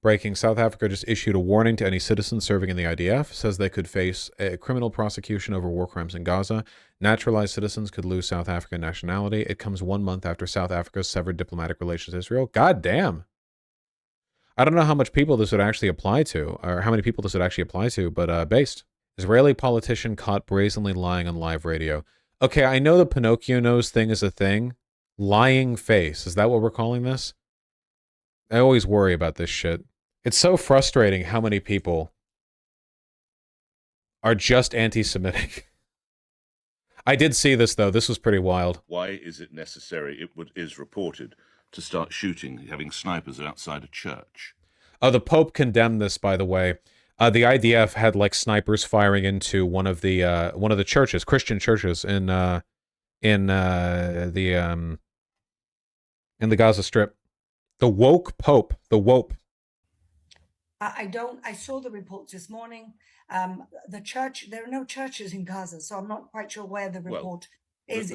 Breaking, South Africa just issued a warning to any citizens serving in the IDF, says they could face a criminal prosecution over war crimes in Gaza. Naturalized citizens could lose South African nationality. It comes 1 month after South Africa severed diplomatic relations with Israel. God damn. I don't know how much people this would actually apply to, or how many people this would actually apply to, but based. Israeli politician caught brazenly lying on live radio. Okay, I know the Pinocchio nose thing is a thing. Lying face, is that what we're calling this? I always worry about this shit. It's so frustrating how many people are just anti-Semitic. I did see this, though. This was pretty wild. Why is it necessary, it is reported, to start shooting, having snipers outside a church? Oh, the Pope condemned this, by the way. The IDF had like snipers firing into one of the churches, Christian churches in the Gaza Strip. The woke Pope, the woke. I saw the reports this morning. The church, there are no churches in Gaza, so I'm not quite sure where the report is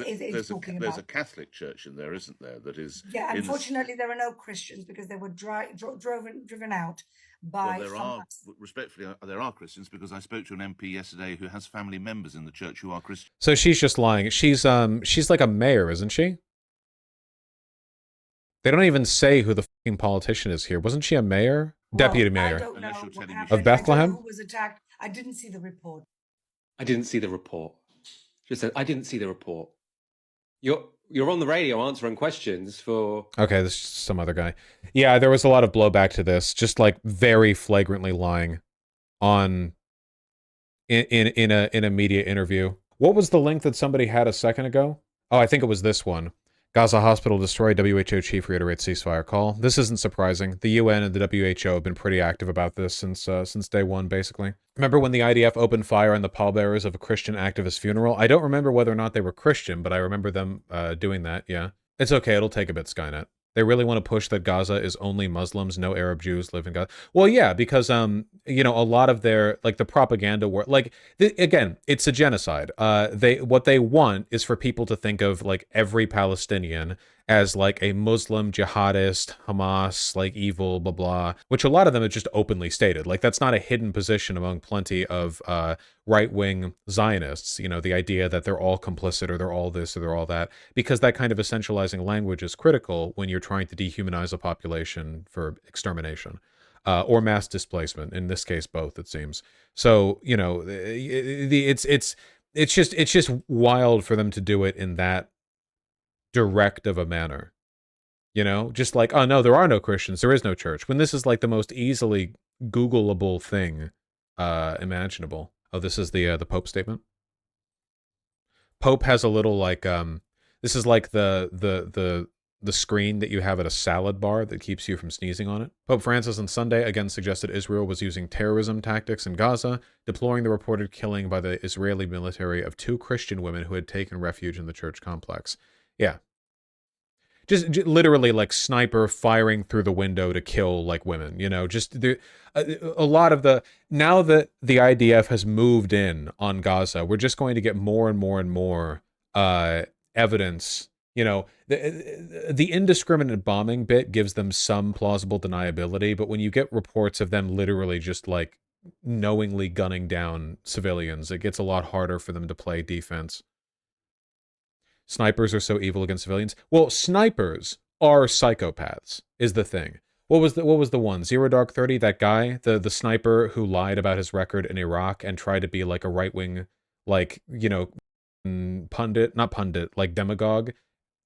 talking about. There's a Catholic church in there, isn't there? That is. Yeah, unfortunately, there are no Christians because they were driven out by. Well, respectfully, there are Christians because I spoke to an MP yesterday who has family members in the church who are Christians. So she's just lying. She's like a mayor, isn't she? They don't even say who the fucking politician is here. Wasn't she a mayor? Deputy mayor. I don't know of Bethlehem? Who was attacked. I didn't see the report. I didn't see the report. Just said, I didn't see the report. You're on the radio answering questions for... Okay, this is some other guy. Yeah, there was a lot of blowback to this. Just like very flagrantly lying on in a media interview. What was the link that somebody had a second ago? Oh, I think it was this one. Gaza hospital destroyed, WHO chief reiterates ceasefire call. This isn't surprising. The UN and the WHO have been pretty active about this since day one, basically. Remember when the IDF opened fire on the pallbearers of a Christian activist funeral? I don't remember whether or not they were Christian, but I remember them doing that, yeah. It's okay, it'll take a bit, Skynet. They really want to push that Gaza is only Muslims, no Arab Jews live in Gaza. Well, yeah, because, you know, a lot of their, like, the propaganda work, like, again, it's a genocide. What they want is for people to think of, like, every Palestinian as, like, a Muslim, jihadist, Hamas, like, evil, blah, blah, which a lot of them have just openly stated. Like, that's not a hidden position among plenty of right-wing Zionists, you know, the idea that they're all complicit or they're all this or they're all that, because that kind of essentializing language is critical when you're trying to dehumanize a population for extermination or mass displacement. In this case, both, it seems. So, you know, it's just wild for them to do it in that direct of a manner, you know, just like, oh no, there are no Christians, there is no church, when this is like the most easily Googleable thing imaginable. Oh, this is the Pope statement. Pope has a little like this is like the screen that you have at a salad bar that keeps you from sneezing on it. Pope Francis on Sunday again suggested Israel was using terrorism tactics in Gaza, deploring the reported killing by the Israeli military of 2 Christian women who had taken refuge in the church complex. Yeah. Just literally like sniper firing through the window to kill like women, you know, just a lot of the, now that the IDF has moved in on Gaza, we're just going to get more and more and more evidence, you know, the indiscriminate bombing bit gives them some plausible deniability, but when you get reports of them literally just like knowingly gunning down civilians, it gets a lot harder for them to play defense. Snipers are so evil against civilians. Well, snipers are psychopaths, is the thing. What was the one? Zero Dark 30, that guy, the sniper who lied about his record in Iraq and tried to be like a right-wing, like, you know, like demagogue.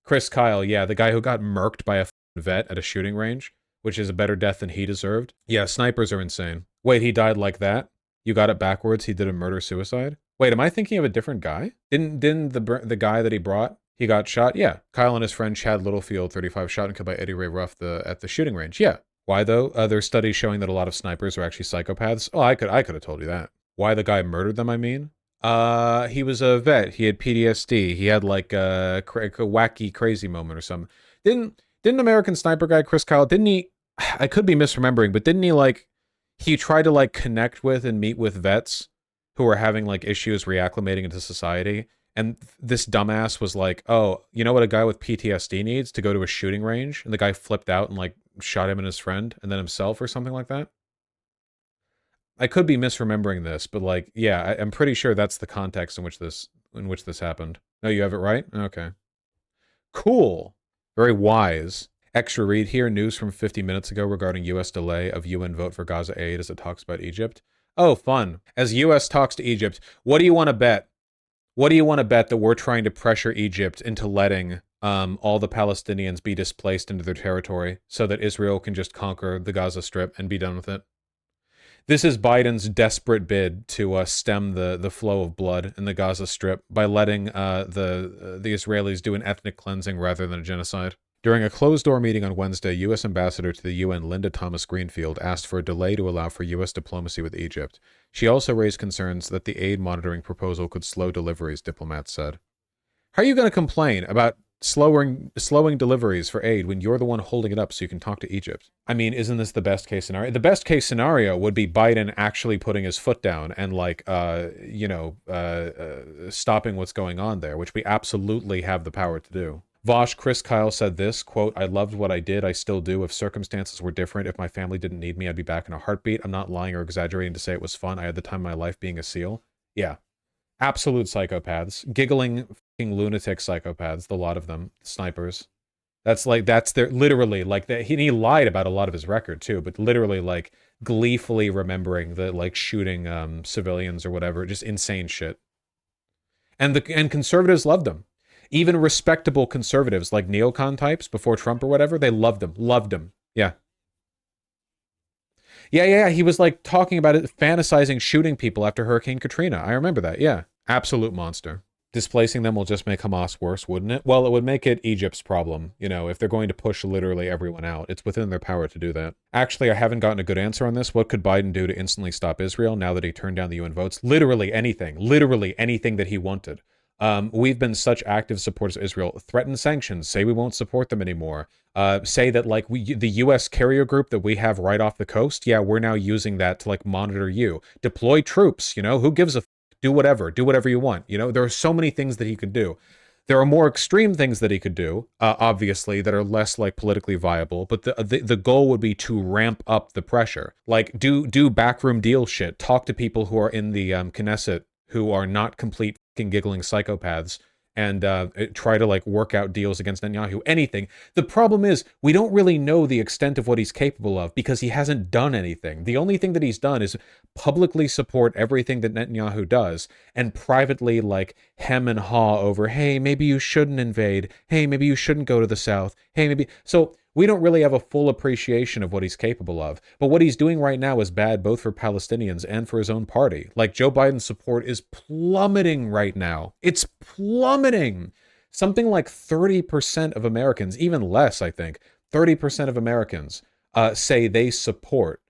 Chris Kyle, yeah, the guy who got murked by a vet at a shooting range, which is a better death than he deserved. Yeah, snipers are insane. Wait, he died like that? You got it backwards, he did a murder-suicide? Wait, am I thinking of a different guy? Didn't the guy that he brought, he got shot? Yeah. Kyle and his friend Chad Littlefield, 35, shot and killed by Eddie Ray Ruff at the shooting range. Yeah. Why though? There's studies showing that a lot of snipers are actually psychopaths. Oh, I could have told you that. Why the guy murdered them, I mean? He was a vet. He had PTSD. He had like a wacky, crazy moment or something. Didn't American Sniper guy Chris Kyle, didn't he, I could be misremembering, but didn't he like, he tried to like connect with and meet with vets who were having like issues reacclimating into society, And this dumbass was like, oh, you know what a guy with PTSD needs? To go to a shooting range. And the guy flipped out and like shot him and his friend and then himself or something like that. I could be misremembering this, but like, yeah, I'm pretty sure that's the context in which this happened. No, you have it right? Okay. Cool. Very wise. Extra read here, news from 50 minutes ago regarding U.S. delay of UN vote for Gaza aid as it talks about Egypt. Oh, fun. As U.S. talks to Egypt, what do you want to bet? What do you want to bet that we're trying to pressure Egypt into letting all the Palestinians be displaced into their territory so that Israel can just conquer the Gaza Strip and be done with it? This is Biden's desperate bid to stem the flow of blood in the Gaza Strip by letting the Israelis do an ethnic cleansing rather than a genocide. During a closed-door meeting on Wednesday, U.S. Ambassador to the UN Linda Thomas-Greenfield asked for a delay to allow for U.S. diplomacy with Egypt. She also raised concerns that the aid monitoring proposal could slow deliveries, diplomats said. How are you going to complain about slowing deliveries for aid when you're the one holding it up so you can talk to Egypt? I mean, isn't this the best case scenario? The best case scenario would be Biden actually putting his foot down and like, stopping what's going on there, which we absolutely have the power to do. Vosh Chris Kyle said this, quote, I loved what I did. I still do. If circumstances were different, if my family didn't need me, I'd be back in a heartbeat. I'm not lying or exaggerating to say it was fun. I had the time of my life being a SEAL. Yeah. Absolute psychopaths. Giggling fucking lunatic psychopaths, the lot of them. Snipers. That's their, literally, like, he lied about a lot of his record, too, but literally, like, gleefully remembering the, like, shooting civilians or whatever. Just insane shit. And conservatives loved him. Even respectable conservatives, like neocon types before Trump or whatever, they loved him. Loved him. Yeah. Yeah. He was like talking about it, fantasizing shooting people after Hurricane Katrina. I remember that. Yeah. Absolute monster. Displacing them will just make Hamas worse, wouldn't it? Well, it would make it Egypt's problem. You know, if they're going to push literally everyone out, it's within their power to do that. Actually, I haven't gotten a good answer on this. What could Biden do to instantly stop Israel now that he turned down the UN votes? Literally anything that he wanted. We've been such active supporters of Israel. Threaten sanctions. Say we won't support them anymore. Say that like the U.S. carrier group that we have right off the coast. Yeah, we're now using that to like monitor you. Deploy troops. You know, who gives a do whatever you want. You know, there are so many things that he could do. There are more extreme things that he could do, obviously, that are less like politically viable. But the goal would be to ramp up the pressure. Like do backroom deal shit. Talk to people who are in the Knesset who are not complete giggling psychopaths and try to like work out deals against Netanyahu, anything. The problem is we don't really know the extent of what he's capable of because he hasn't done anything. The only thing that he's done is publicly support everything that Netanyahu does and privately like hem and haw over, hey, maybe you shouldn't invade. Hey, maybe you shouldn't go to the south. Hey, maybe. So we don't really have a full appreciation of what he's capable of. But what he's doing right now is bad both for Palestinians and for his own party. Like Joe Biden's support is plummeting right now. It's plummeting. Something like 30% of Americans, even less, I think, 30% of Americans say they support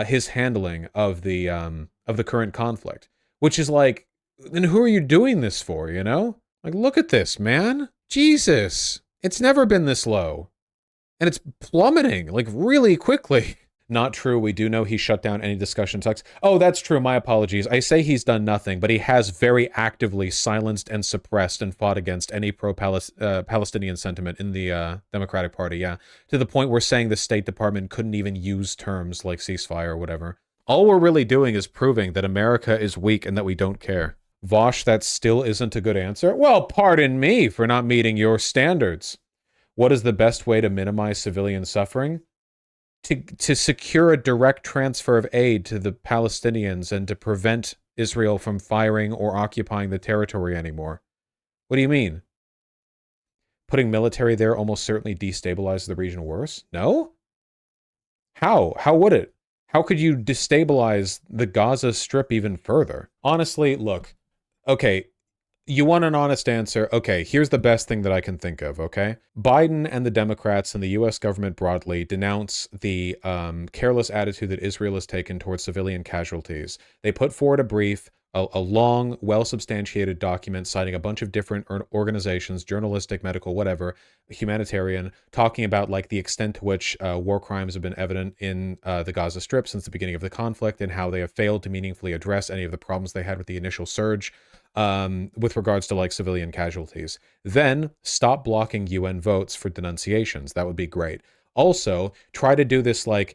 his handling of the current conflict. Which is like, then who are you doing this for, you know? Like, look at this, man. Jesus. It's never been this low. And it's plummeting, like, really quickly. Not true. We do know he shut down any discussion talks. Oh, that's true. My apologies. I say he's done nothing, but he has very actively silenced and suppressed and fought against any pro-Palestinian sentiment in the Democratic Party, yeah. To the point where saying the State Department couldn't even use terms like ceasefire or whatever. All we're really doing is proving that America is weak and that we don't care. Vosh, that still isn't a good answer? Well, pardon me for not meeting your standards. What is the best way to minimize civilian suffering? To secure a direct transfer of aid to the Palestinians and to prevent Israel from firing or occupying the territory anymore. What do you mean? Putting military there almost certainly destabilizes the region worse? No? How? How would it? How could you destabilize the Gaza Strip even further? Honestly, look, okay, you want an honest answer? Okay, here's the best thing that I can think of, okay? Biden and the Democrats and the U.S. government broadly denounce the careless attitude that Israel has taken towards civilian casualties. They put forward a brief, a long, well-substantiated document citing a bunch of different organizations, journalistic, medical, whatever, humanitarian, talking about like the extent to which war crimes have been evident in the Gaza Strip since the beginning of the conflict and how they have failed to meaningfully address any of the problems they had with the initial surge. with regards to like civilian casualties. Then stop blocking UN votes for denunciations. That would be great. Also, try to do this like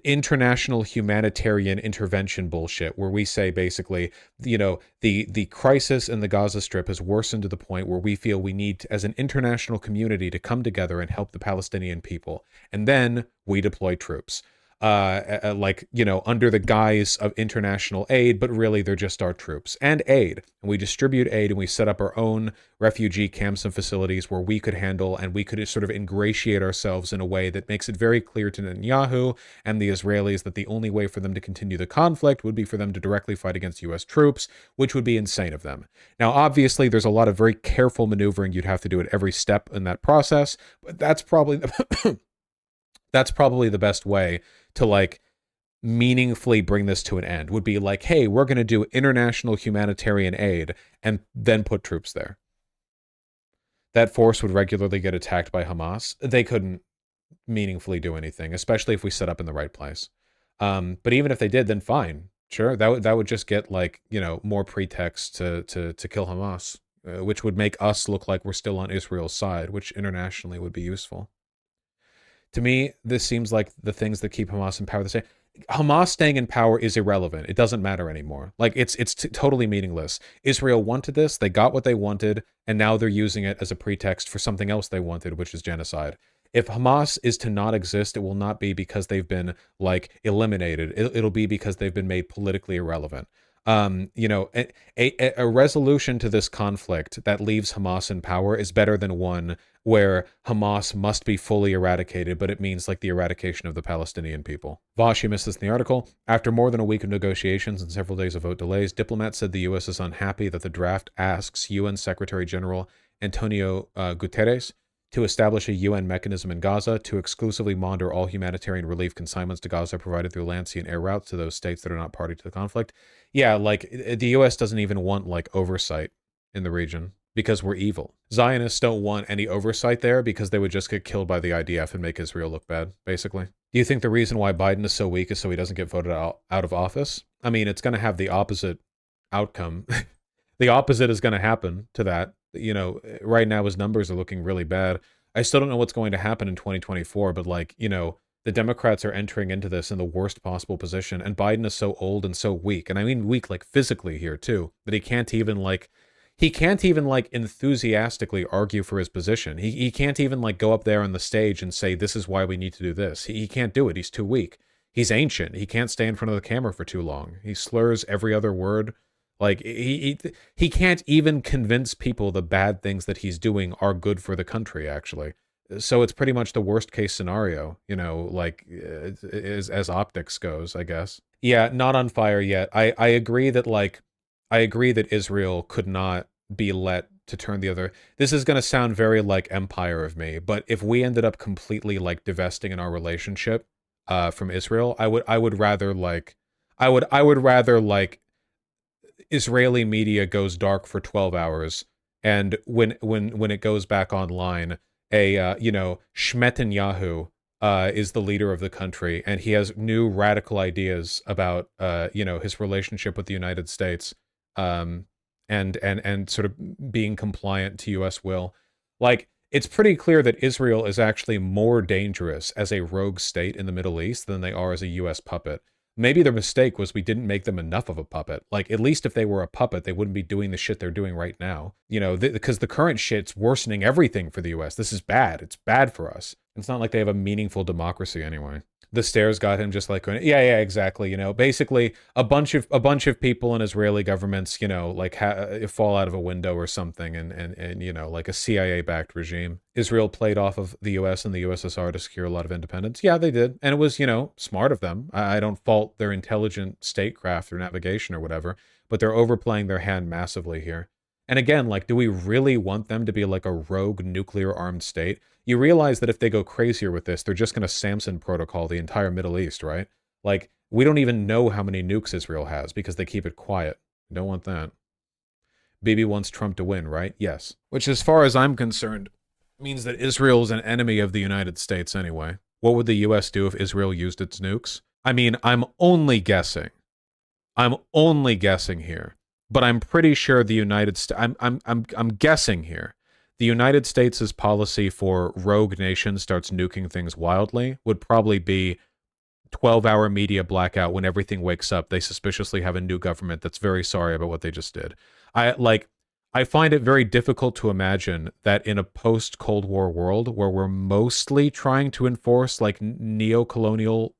international humanitarian intervention bullshit where we say basically, you know, the crisis in the Gaza Strip has worsened to the point where we feel we need, as an international community, to come together and help the Palestinian people. And then we deploy troops. Like, you know, under the guise of international aid, but really they're just our troops and aid. And we distribute aid and we set up our own refugee camps and facilities where we could handle, and we could sort of ingratiate ourselves in a way that makes it very clear to Netanyahu and the Israelis that the only way for them to continue the conflict would be for them to directly fight against US troops, which would be insane of them. Now, obviously, there's a lot of very careful maneuvering you'd have to do at every step in that process, but that's probably that's probably the best way to like meaningfully bring this to an end, would be like, hey, we're going to do international humanitarian aid and then put troops there. That force would regularly get attacked by Hamas. They couldn't meaningfully do anything, especially if we set up in the right place. But even if they did, then fine. Sure, that would just get like, you know, more pretext to kill Hamas, which would make us look like we're still on Israel's side, which internationally would be useful. To me, this seems like the things that keep Hamas in power. The same. Hamas staying in power is irrelevant. It doesn't matter anymore. Like, it's totally meaningless. Israel wanted this. They got what they wanted, and now they're using it as a pretext for something else they wanted, which is genocide. If Hamas is to not exist, it will not be because they've been, like, eliminated. It'll be because they've been made politically irrelevant. You know, a resolution to this conflict that leaves Hamas in power is better than one where Hamas must be fully eradicated, but it means like the eradication of the Palestinian people. Vosh, you missed this in the article. After more than a week of negotiations and several days of vote delays, diplomats said the U.S. is unhappy that the draft asks UN Secretary General Antonio Guterres to establish a UN mechanism in Gaza to exclusively monitor all humanitarian relief consignments to Gaza provided through land, sea, and air routes to those states that are not party to the conflict. Yeah, like, the U.S. doesn't even want, like, oversight in the region because we're evil. Zionists don't want any oversight there because they would just get killed by the IDF and make Israel look bad, basically. Do you think the reason why Biden is so weak is so he doesn't get voted out of office? I mean, it's going to have the opposite outcome. The opposite is going to happen to that. You know, right now his numbers are looking really bad. I still don't know what's going to happen in 2024, but like, you know, the Democrats are entering into this in the worst possible position, and Biden is so old and so weak, and I mean weak like physically here too, that he can't even enthusiastically argue for his position. He can't even like go up there on the stage and say, this is why we need to do this. He can't do it. He's too weak. He's ancient. He can't stay in front of the camera for too long. He slurs every other word. Like, he can't even convince people the bad things that he's doing are good for the country, actually. So it's pretty much the worst case scenario, you know, like, as optics goes, I guess. Yeah, not on fire yet. I agree that, like, I agree that Israel could not be let to turn the other. This is going to sound very, like, empire of me, but if we ended up completely, like, divesting in our relationship from Israel, I would rather, like, I would rather, like, Israeli media goes dark for 12 hours, and when it goes back online, you know, Netanyahu is the leader of the country, and he has new radical ideas about you know, his relationship with the United States, and sort of being compliant to US will. Like, it's pretty clear that Israel is actually more dangerous as a rogue state in the Middle East than they are as a US puppet. Maybe their mistake was we didn't make them enough of a puppet. Like, at least if they were a puppet, they wouldn't be doing the shit they're doing right now. You know, because the current shit's worsening everything for the US. This is bad. It's bad for us. It's not like they have a meaningful democracy anyway. The stairs got him just like, yeah, exactly. You know, basically a bunch of people in Israeli governments, you know, like fall out of a window or something, and you know, like a CIA-backed regime. Israel played off of the US and the USSR to secure a lot of independence. Yeah, they did, and it was, you know, smart of them. I don't fault their intelligent statecraft or navigation or whatever, but they're overplaying their hand massively here. And again, like, do we really want them to be like a rogue nuclear-armed state? You realize that if they go crazier with this, they're just going to Samson protocol the entire Middle East, right? Like, we don't even know how many nukes Israel has because they keep it quiet. Don't want that. Bibi wants Trump to win, right? Yes. Which, as far as I'm concerned, means that Israel is an enemy of the United States anyway. What would the U.S. do if Israel used its nukes? I mean, I'm only guessing here. but I'm pretty sure the United States, I'm guessing here, the United States' policy for rogue nation starts nuking things wildly would probably be 12-hour media blackout. When everything wakes up, they suspiciously have a new government that's very sorry about what they just did. I find it very difficult to imagine that in a post-Cold War world where we're mostly trying to enforce like neo-colonial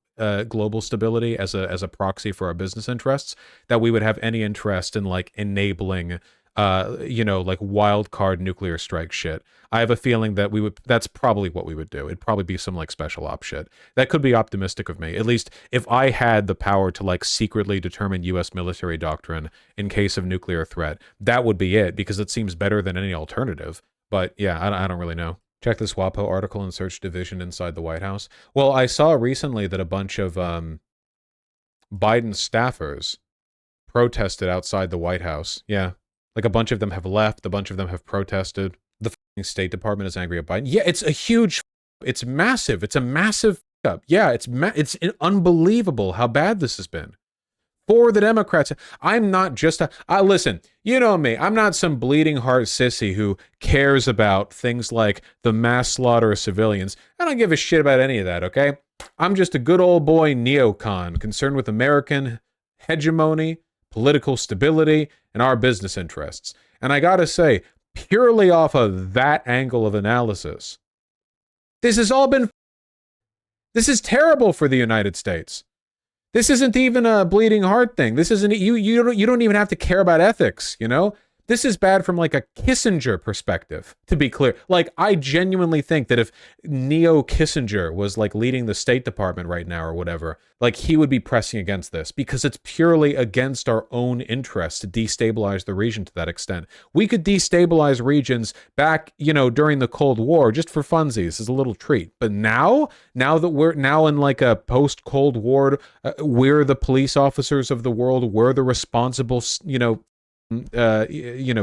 global stability as a proxy for our business interests, that we would have any interest in like enabling like wild card nuclear strike shit. I have a feeling that that's probably what we would do. It'd probably be some like special op shit. That could be optimistic of me. At least if I had the power to like secretly determine US military doctrine in case of nuclear threat, that would be it, because it seems better than any alternative. But yeah, I don't really know. Check this WAPO article and search division inside the White House. Well, I saw recently that a bunch of Biden staffers protested outside the White House. Yeah. Like a bunch of them have left, a bunch of them have protested. The State Department is angry at Biden. Yeah, it's a huge, it's massive. It's a massive up. Yeah, it's unbelievable how bad this has been for the Democrats. I'm not just listen, you know me, I'm not some bleeding heart sissy who cares about things like the mass slaughter of civilians. I don't give a shit about any of that, okay? I'm just a good old boy neocon concerned with American hegemony, political stability, and our business interests. And I gotta say, purely off of that angle of analysis, this has terrible for the United States. This isn't even a bleeding heart thing. This isn't, you don't even have to care about ethics, you know? This is bad from like a Kissinger perspective, to be clear. Like, I genuinely think that if Neo Kissinger was like leading the State Department right now or whatever, like he would be pressing against this because it's purely against our own interests to destabilize the region to that extent. We could destabilize regions back, during the Cold War just for funsies as a little treat. But now that we're now in like a post-Cold War, we're the police officers of the world, we're the responsible,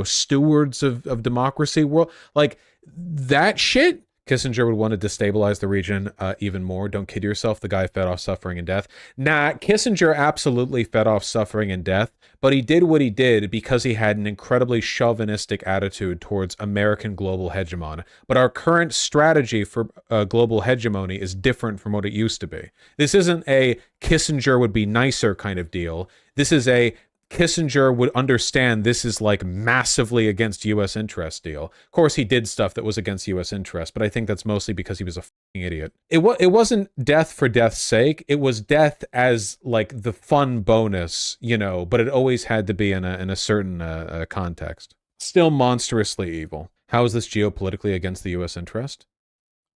stewards of democracy world, like that shit. Kissinger would want to destabilize the region even more. Don't kid yourself. The guy fed off suffering and death. Nah, Kissinger absolutely fed off suffering and death, but he did what he did because he had an incredibly chauvinistic attitude towards American global hegemon. But our current strategy for global hegemony is different from what it used to be. This isn't a Kissinger would be nicer kind of deal. This is a Kissinger would understand this is like massively against U.S. interest deal. Of course, he did stuff that was against U.S. interest, but I think that's mostly because he was a fucking idiot. It wasn't death for death's sake. It was death as like the fun bonus, but it always had to be in a certain context. Still monstrously evil. How is this geopolitically against the U.S. interest?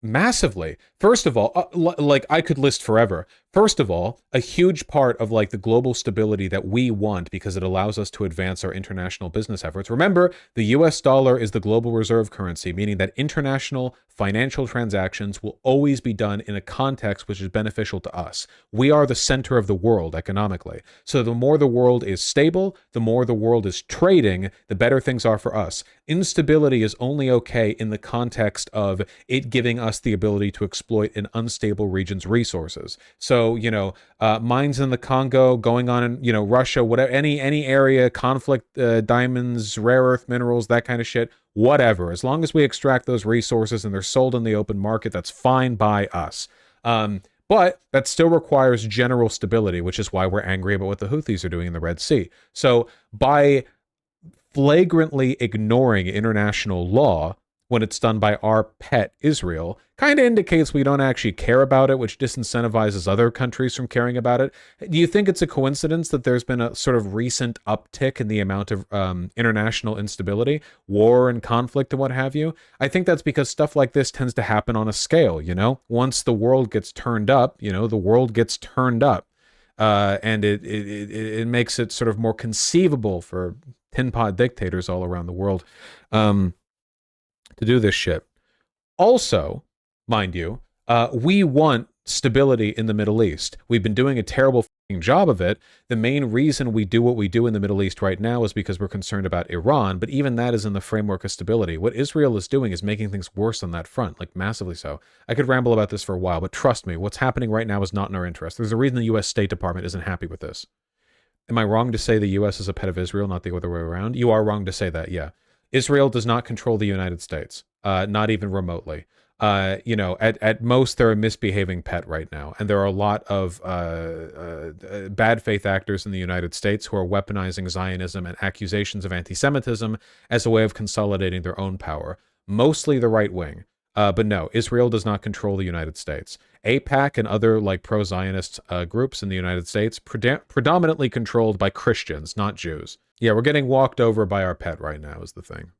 Massively. First of all, like I could list forever. First of all, a huge part of like the global stability that we want because it allows us to advance our international business efforts. Remember, the US dollar is the global reserve currency, meaning that international financial transactions will always be done in a context which is beneficial to us. We are the center of the world economically. So the more the world is stable, the more the world is trading, the better things are for us. Instability is only okay in the context of it giving us the ability to exploit an unstable region's resources. So, mines in the Congo, going on in, Russia, whatever, any area, conflict, diamonds, rare earth minerals, that kind of shit, whatever. As long as we extract those resources and they're sold in the open market, that's fine by us. But that still requires general stability, which is why we're angry about what the Houthis are doing in the Red Sea. So by flagrantly ignoring international law when it's done by our pet Israel, kind of indicates we don't actually care about it, which disincentivizes other countries from caring about it. Do you think it's a coincidence that there's been a sort of recent uptick in the amount of international instability, war and conflict and what have you? I think that's because stuff like this tends to happen on a scale, Once the world gets turned up, the world gets turned up. And it makes it sort of more conceivable for tin pot dictators all around the world to do this shit. Also, mind you, we want stability in the Middle East. We've been doing a terrible job of it. The main reason we do what we do in the Middle East right now is because we're concerned about Iran, but even that is in the framework of stability. What Israel is doing is making things worse on that front, like massively so. I could ramble about this for a while, but trust me, what's happening right now is not in our interest. There's a reason the U.S. State Department isn't happy with this. Am I wrong to say the U.S. is a pet of Israel, not the other way around? You are wrong to say that, yeah. Israel does not control the United States, not even remotely. At most, they're a misbehaving pet right now. And there are a lot of bad faith actors in the United States who are weaponizing Zionism and accusations of anti-Semitism as a way of consolidating their own power. Mostly the right wing. But no, Israel does not control the United States. AIPAC and other pro-Zionist groups in the United States, predominantly controlled by Christians, not Jews. Yeah, we're getting walked over by our pet right now is the thing.